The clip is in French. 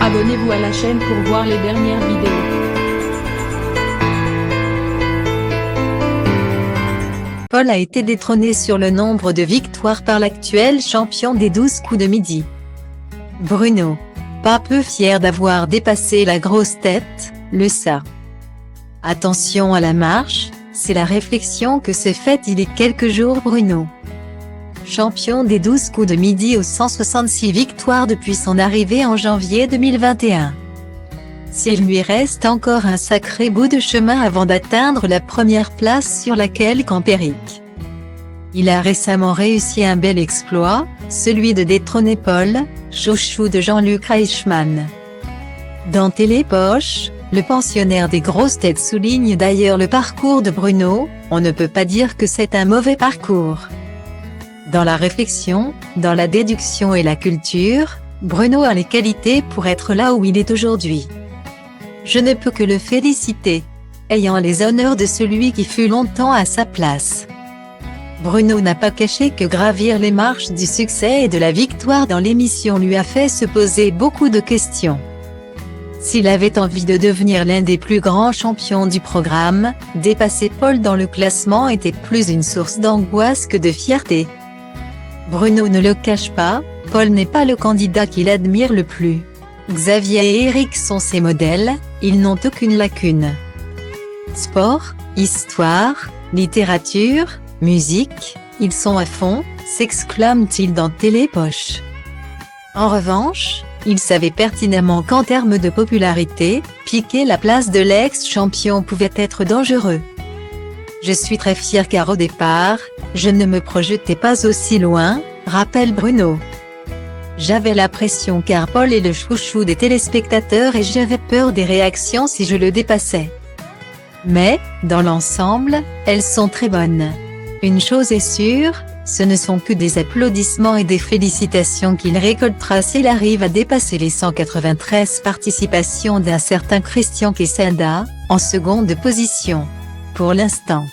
Abonnez-vous à la chaîne pour voir les dernières vidéos. Paul a été détrôné sur le nombre de victoires par l'actuel champion des 12 coups de midi. Bruno, pas peu fier d'avoir dépassé la grosse tête, le ça. Attention à la marche, c'est la réflexion que s'est faite il y a quelques jours Bruno. Champion des 12 coups de midi aux 166 victoires depuis son arrivée en janvier 2021. S'il lui reste encore un sacré bout de chemin avant d'atteindre la première place sur laquelle campe Eric. Il a récemment réussi un bel exploit, celui de détrôner Paul, chouchou de Jean-Luc Reichmann. Dans Télépoche, le pensionnaire des grosses têtes souligne d'ailleurs le parcours de Bruno, on ne peut pas dire que c'est un mauvais parcours. Dans la réflexion, dans la déduction et la culture, Bruno a les qualités pour être là où il est aujourd'hui. Je ne peux que le féliciter, ayant les honneurs de celui qui fut longtemps à sa place. Bruno n'a pas caché que gravir les marches du succès et de la victoire dans l'émission lui a fait se poser beaucoup de questions. S'il avait envie de devenir l'un des plus grands champions du programme, dépasser Paul dans le classement était plus une source d'angoisse que de fierté. Bruno ne le cache pas, Paul n'est pas le candidat qu'il admire le plus. Xavier et Eric sont ses modèles, ils n'ont aucune lacune. Sport, histoire, littérature, musique, ils sont à fond, s'exclame-t-il dans Télépoche. En revanche, il savait pertinemment qu'en termes de popularité, piquer la place de l'ex-champion pouvait être dangereux. Je suis très fier car au départ, je ne me projetais pas aussi loin, rappelle Bruno. J'avais la pression car Paul est le chouchou des téléspectateurs et j'avais peur des réactions si je le dépassais. Mais, dans l'ensemble, elles sont très bonnes. Une chose est sûre, ce ne sont que des applaudissements et des félicitations qu'il récoltera s'il arrive à dépasser les 193 participations d'un certain Christian Quesada, en seconde position. Pour l'instant.